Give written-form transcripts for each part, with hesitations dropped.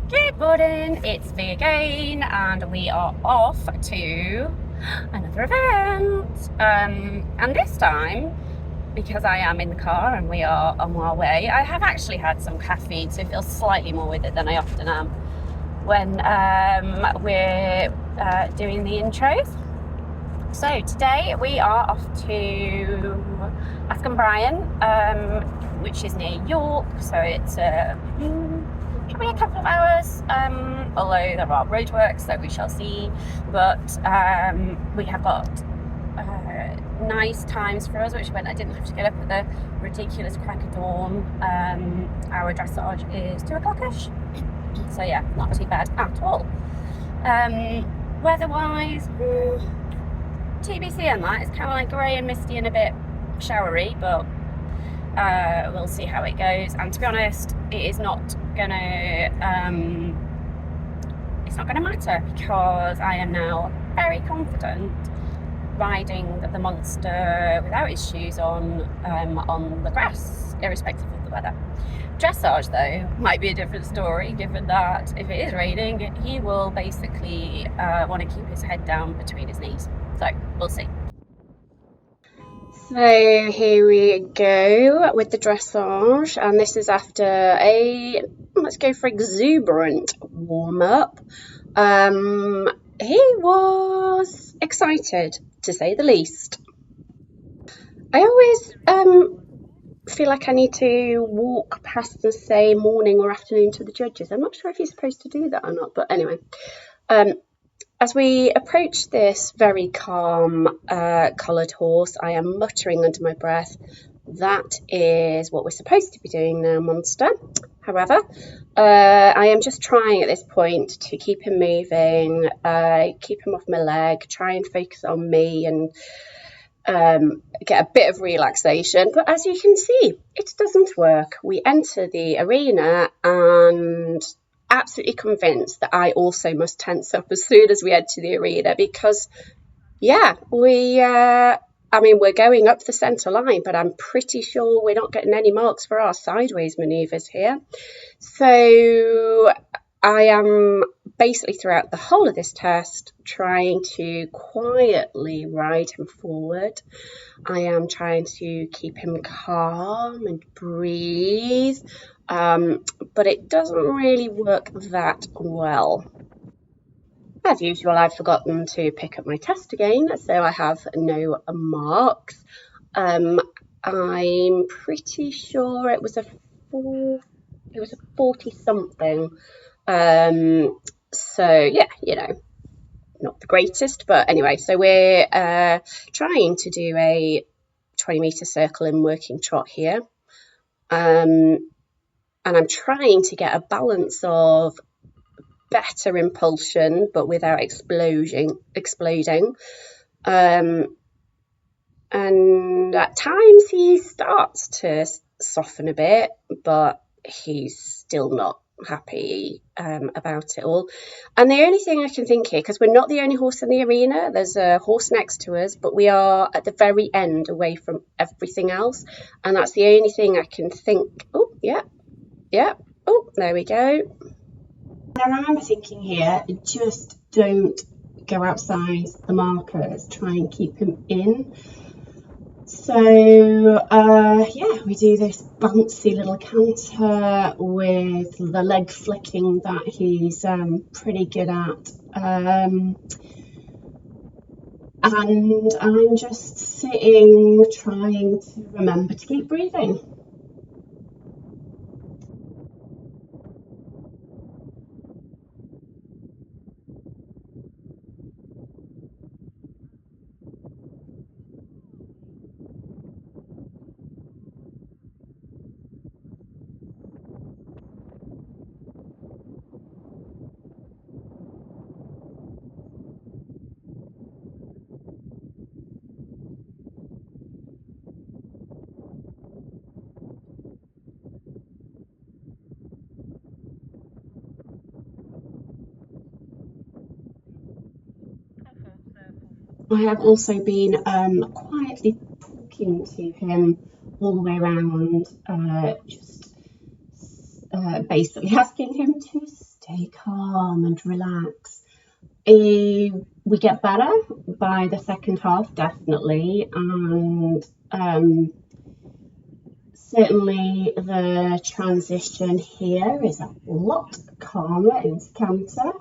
Good morning, it's me again, and we are off to another event. And this time, because I am in the car and we are on our way, I have actually had some caffeine, so I feel slightly more with it than I often am when we're doing the intros. So today we are off to Askham Bryan, which is near York, so it's probably a couple of hours, although there are roadworks, so we shall see. But we have got nice times for us, which meant I didn't have to get up at the ridiculous crack of dawn. Our dressage is 2 o'clock-ish, so yeah, not too bad at all. Weather-wise, TBC on that. It's kind of like grey and misty and a bit showery, but we'll see how it goes. And to be honest, it is not gonna it's not gonna matter, because I am now very confident riding the monster without his shoes on the grass, irrespective of the weather. Dressage though might be a different story, given that if it is raining, he will basically want to keep his head down between his knees. So we'll see. So here we go with the dressage, and this is after a, let's go for exuberant warm-up. He was excited, to say the least. I always feel like I need to walk past and say morning or afternoon to the judges. I'm not sure if you're supposed to do that or not, but anyway. As we approach this very calm collared horse, I am muttering under my breath, that is what we're supposed to be doing now, monster. However, I am just trying at this point to keep him moving, keep him off my leg, try and focus on me and get a bit of relaxation. But as you can see, it doesn't work. We enter the arena and absolutely convinced that I also must tense up as soon as we head to the arena, because yeah, we're going up the centre line, but I'm pretty sure we're not getting any marks for our sideways manoeuvres here. So I am basically throughout the whole of this test trying to quietly ride him forward. I am trying to keep him calm and breathe, but it doesn't really work that well. As usual, I've forgotten to pick up my test again, so I have no marks. I'm pretty sure it was a 40 something. So yeah, not the greatest, but anyway, so we're trying to do a 20-meter circle in working trot here. And I'm trying to get a balance of better impulsion, but without exploding. And at times he starts to soften a bit, but he's still not happy about it all. And the only thing I can think here, because we're not the only horse in the arena, there's a horse next to us, but we are at the very end away from everything else, and that's the only thing I can think. Oh yeah, oh, there we go. I remember thinking here, just don't go outside the markers, try and keep him in. So yeah, we do this bouncy little canter with the leg flicking that he's pretty good at, and I'm just sitting trying to remember to keep breathing. I have also been quietly talking to him all the way around, just basically asking him to stay calm and relax. We get better by the second half, definitely, and certainly the transition here is a lot calmer into canter.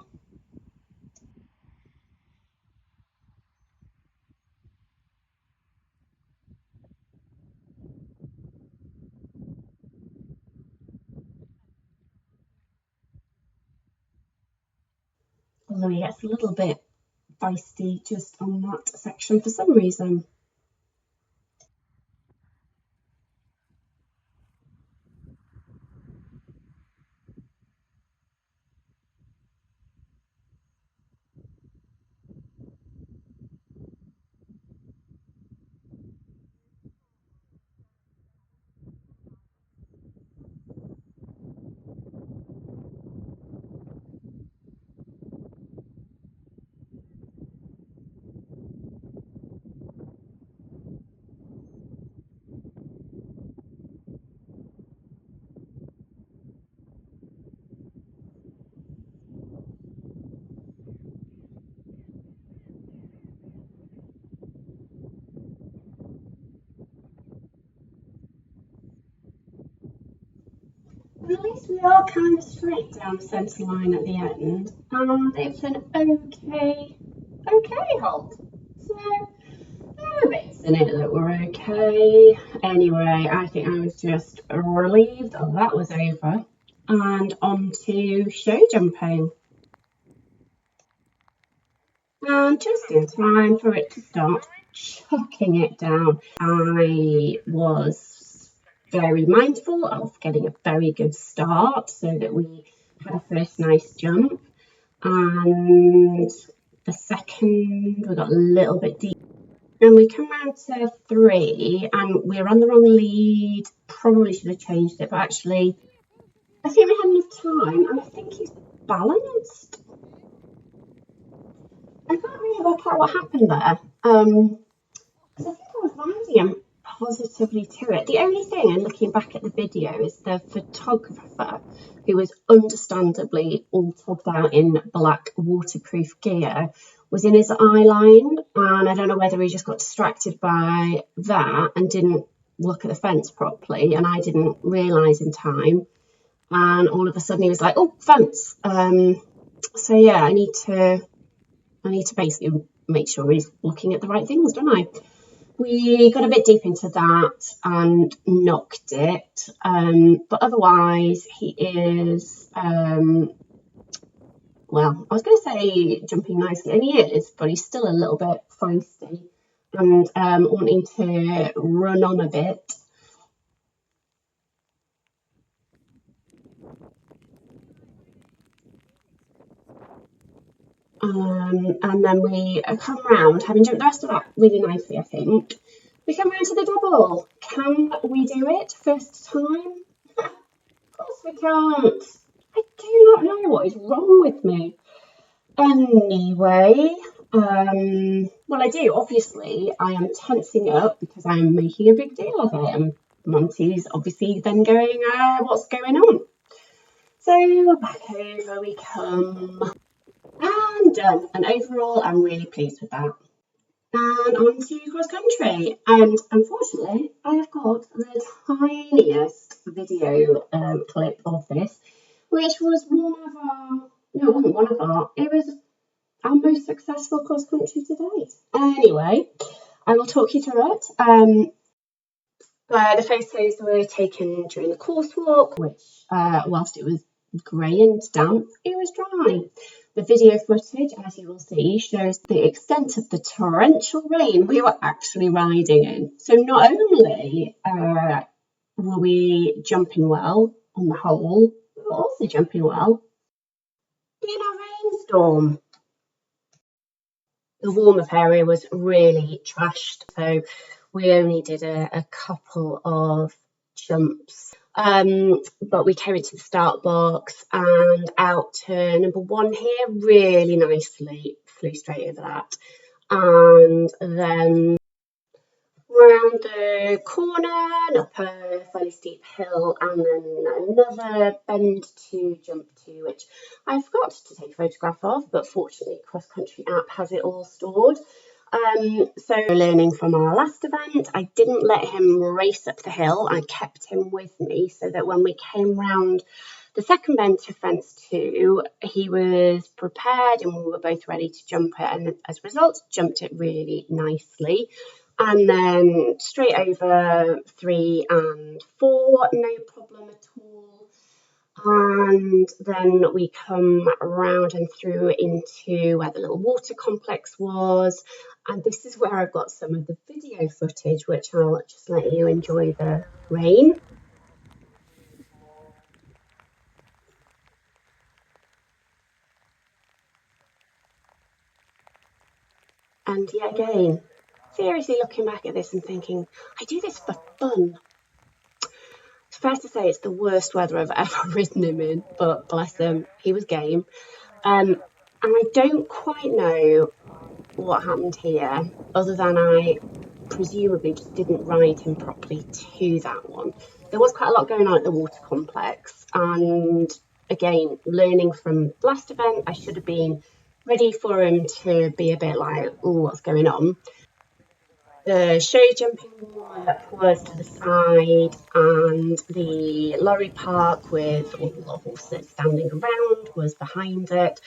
Although he gets a little bit feisty just on that section for some reason. At least we are kind of straight down the centre line at the end, and it's an okay hold. So there were bits in it that were okay. Anyway, I think I was just relieved that was over, and on to show jumping. And just in time for it to start chucking it down. I was very mindful of getting a very good start so that we had a first nice jump, and the second we got a little bit deep, and we come round to 3 and we were on the wrong lead. Probably should have changed it, but actually I think we had enough time, and I think he's balanced. I can't really work out what happened there. Because I think I was landing him positively to it. The only thing, and looking back at the video, is the photographer, who was understandably all tugged out in black waterproof gear, was in his eye line, and I don't know whether he just got distracted by that and didn't look at the fence properly, and I didn't realise in time, and all of a sudden he was like, oh, fence. So yeah, I need to basically make sure he's looking at the right things, don't I? We got a bit deep into that and knocked it, but otherwise he is, well, I was going to say jumping nicely, and he is, but he's still a little bit feisty and wanting to run on a bit. And then we come round, having jumped the rest of that really nicely, I think. We come round to the double. Can we do it first time? Of course we can't. I do not know what is wrong with me. Anyway, well, I do. Obviously, I am tensing up because I'm making a big deal of it. And Monty's obviously then going, what's going on? So back over we come. And done. And overall, I'm really pleased with that. And on to cross country. And unfortunately, I have got the tiniest video clip of this, which was it wasn't one of our, it was our most successful cross country to date. Anyway, I will talk you through it. The photos were taken during the coursework, which, whilst it was grey and damp, it was dry. The video footage, as you will see, shows the extent of the torrential rain we were actually riding in. So not only were we jumping well on the whole, we were also jumping well in a rainstorm. The warm-up area was really trashed, so we only did a couple of jumps. But we came into the start box and out to number 1 here really nicely, flew straight over that. And then round the corner, up a fairly steep hill, and then another bend to jump to, which I forgot to take a photograph of, but fortunately Cross Country app has it all stored. So learning from our last event, I didn't let him race up the hill. I kept him with me so that when we came round the second bend to fence 2, he was prepared and we were both ready to jump it, and as a result jumped it really nicely. And then straight over 3 and 4, no problem at all. And then we come around and through into where the little water complex was. And this is where I've got some of the video footage, which I'll just let you enjoy the rain. And yet again, seriously looking back at this and thinking, I do this for fun. It's fair to say it's the worst weather I've ever ridden him in, but bless him, he was game. And I don't quite know what happened here, other than I presumably just didn't ride him properly to that one. There was quite a lot going on at the water complex, and again, learning from the last event, I should have been ready for him to be a bit like, oh, what's going on? The show jumping warm-up was to the side, and the lorry park with all the horses standing around was behind it.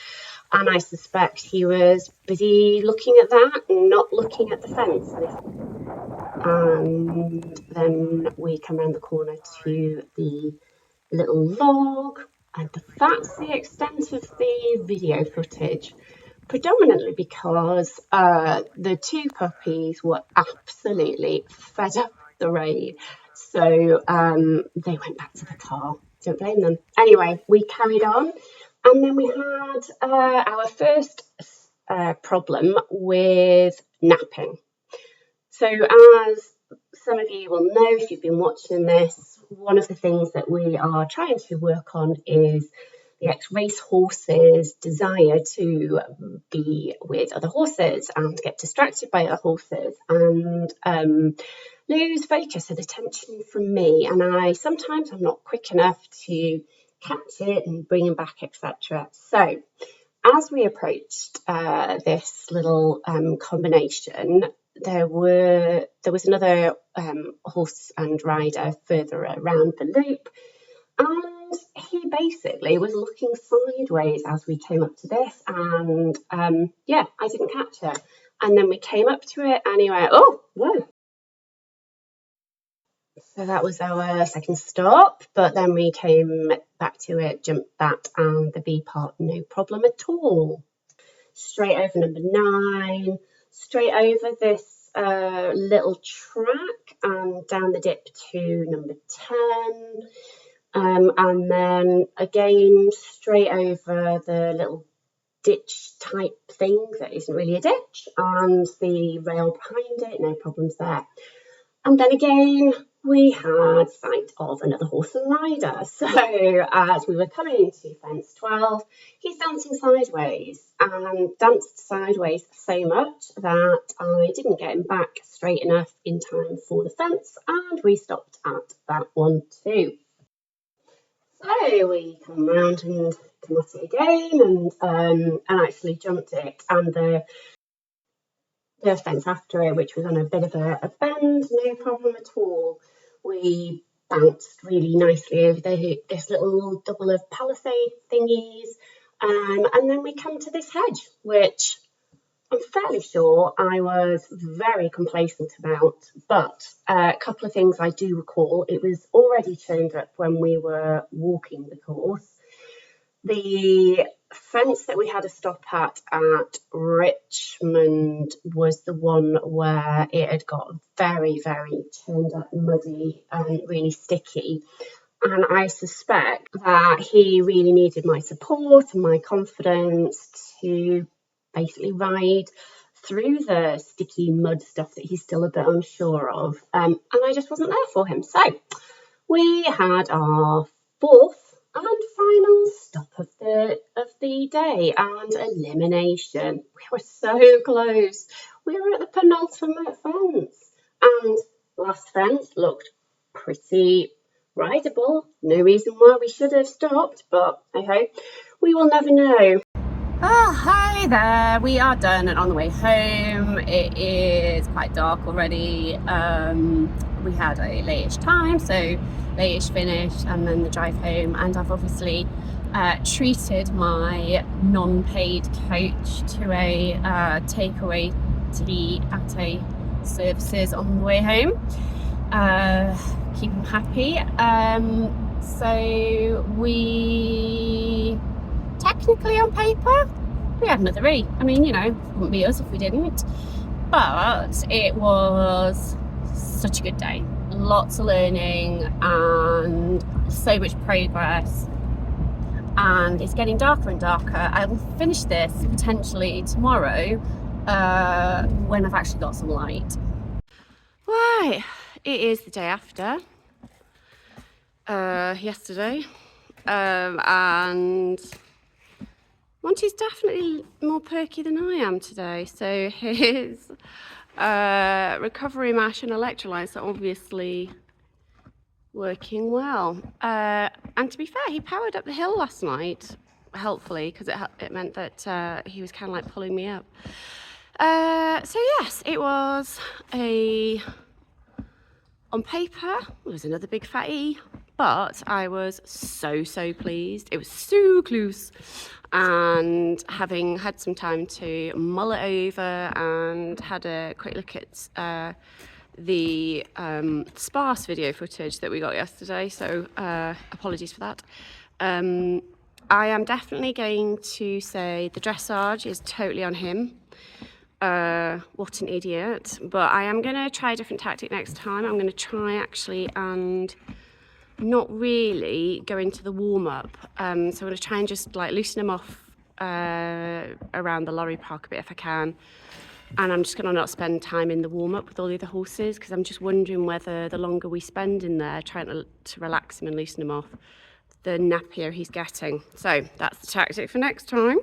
And I suspect he was busy looking at that and not looking at the fence. And then we come around the corner to the little log, and that's the extent of the video footage, predominantly because the 2 puppies were absolutely fed up the rain, so they went back to the car. Don't blame them. Anyway, we carried on, and then we had our first problem with napping. So as some of you will know if you've been watching this, one of the things that we are trying to work on is the ex-race horse's desire to be with other horses and get distracted by other horses and lose focus and attention from me. And I'm not quick enough to catch it and bring him back, etc. So as we approached this little combination, there was another horse and rider further around the loop, and he basically was looking sideways as we came up to this, and yeah, I didn't catch it. And then we came up to it and he went, oh, whoa. So that was our second stop, but then we came back to it, jumped that, and the B part, no problem at all. Straight over number 9, straight over this little track and down the dip to number 10. And then again, straight over the little ditch type thing that isn't really a ditch, and the rail behind it, no problems there. And then again, we had sight of another horse and rider. So as we were coming into fence 12, he's dancing sideways and danced sideways so much that I didn't get him back straight enough in time for the fence, and we stopped at that one too. So we come round and come at it again and actually jumped it, and the fence after it, which was on a bit of a bend, no problem at all. We bounced really nicely over this little double of palisade thingies, and then we come to this hedge, which I'm fairly sure I was very complacent about, but a couple of things I do recall. It was already turned up when we were walking the course. The fence that we had a stop at Richmond was the one where it had got very, very turned up muddy and really sticky. And I suspect that he really needed my support and my confidence to basically ride through the sticky mud stuff that he's still a bit unsure of. And I just wasn't there for him. So we had our 4th and final stop of the day and elimination. We were so close. We were at the penultimate fence And last fence looked pretty rideable. No reason why we should have stopped, but hey ho, we will never know. Hi there, we are done and on the way home. It is quite dark already. We had a late-ish time, so late-ish finish and then the drive home, and I've obviously treated my non-paid coach to a takeaway to be at a services on the way home. Keep him happy. So we technically, on paper, we had another E. I mean, you know, it wouldn't be us if we didn't. But it was such a good day. Lots of learning and so much progress. And it's getting darker and darker. I will finish this potentially tomorrow when I've actually got some light. Right, it is the day after yesterday, and Monty's definitely more perky than I am today, so his recovery mash and electrolytes are obviously working well. And to be fair, he powered up the hill last night, helpfully, because it meant that he was kind of like pulling me up. So yes, it was on paper, it was another big fat E, but I was so pleased. It was so close. And having had some time to mull it over and had a quick look at the sparse video footage that we got yesterday, so apologies for that. I am definitely going to say the dressage is totally on him. What an idiot. But I am going to try a different tactic next time. I'm going to try actually and not really go into the warm-up. So I'm going to try and just like loosen him off around the lorry park a bit if I can. And I'm just going to not spend time in the warm-up with all the other horses, because I'm just wondering whether the longer we spend in there trying to relax him and loosen him off, the nappier he's getting. So that's the tactic for next time.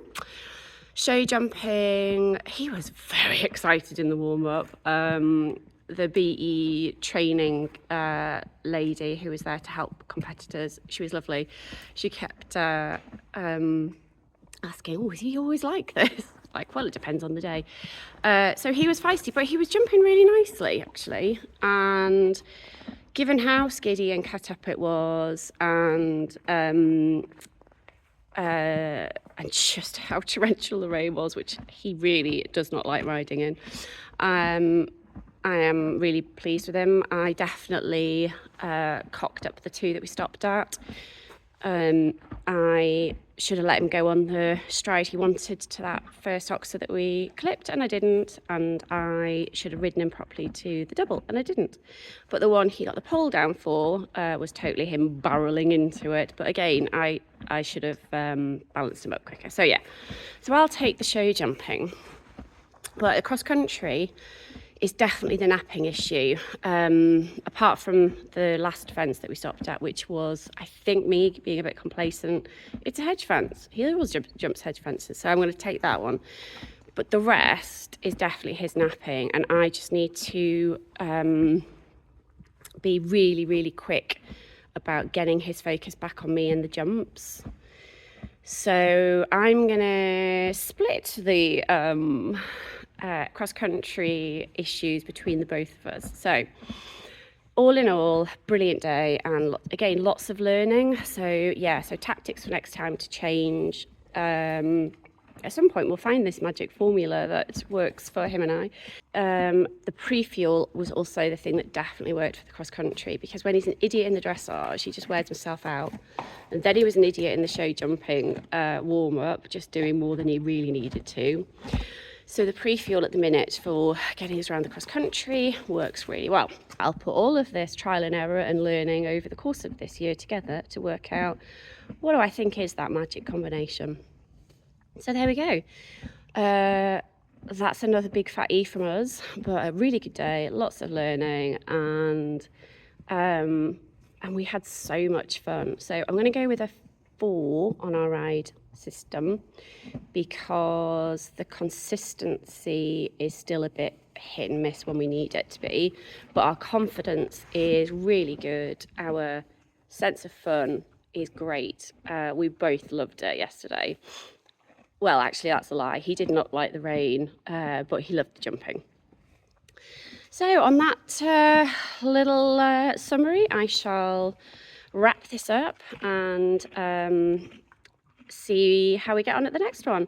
Show jumping, he was very excited in the warm-up. The BE training lady who was there to help competitors, she was lovely. She kept asking, oh, is he always like this? Like, well, it depends on the day. So he was feisty, but he was jumping really nicely, actually. And given how skiddy and cut up it was, and just how torrential the rain was, which he really does not like riding in, I am really pleased with him. I definitely cocked up the two that we stopped at. I should have let him go on the stride he wanted to that first oxer that we clipped, and I didn't. And I should have ridden him properly to the double, and I didn't. But the one he got the pole down for was totally him barreling into it. But again, I should have balanced him up quicker. So yeah, so I'll take the show jumping. But the cross country is definitely the napping issue, apart from the last fence that we stopped at, which was, I think, me being a bit complacent. It's a hedge fence. He always jumps hedge fences, so I'm going to take that one. But the rest is definitely his napping, and I just need to be really quick about getting his focus back on me and the jumps. So I'm going to split the cross-country issues between the both of us. So all in all, brilliant day, and again, lots of learning. So yeah, so tactics for next time to change. At some point we'll find this magic formula that works for him and I. The pre-fuel was also the thing that definitely worked for the cross-country, because when he's an idiot in the dressage, he just wears himself out. And then he was an idiot in the show jumping warm-up, just doing more than he really needed to. So the pre-fuel at the minute for getting us around the cross-country works really well. I'll put all of this trial and error and learning over the course of this year together to work out what do I think is that magic combination. So there we go. That's another big fat E from us, but a really good day, lots of learning, and we had so much fun. So I'm going to go with a 4 on our ride system, because the consistency is still a bit hit and miss when we need it to be, but our confidence is really good. Our sense of fun is great. We both loved it yesterday. Well, actually, that's a lie. He did not like the rain, but he loved the jumping. So on that little summary, I shall wrap this up and see how we get on at the next one.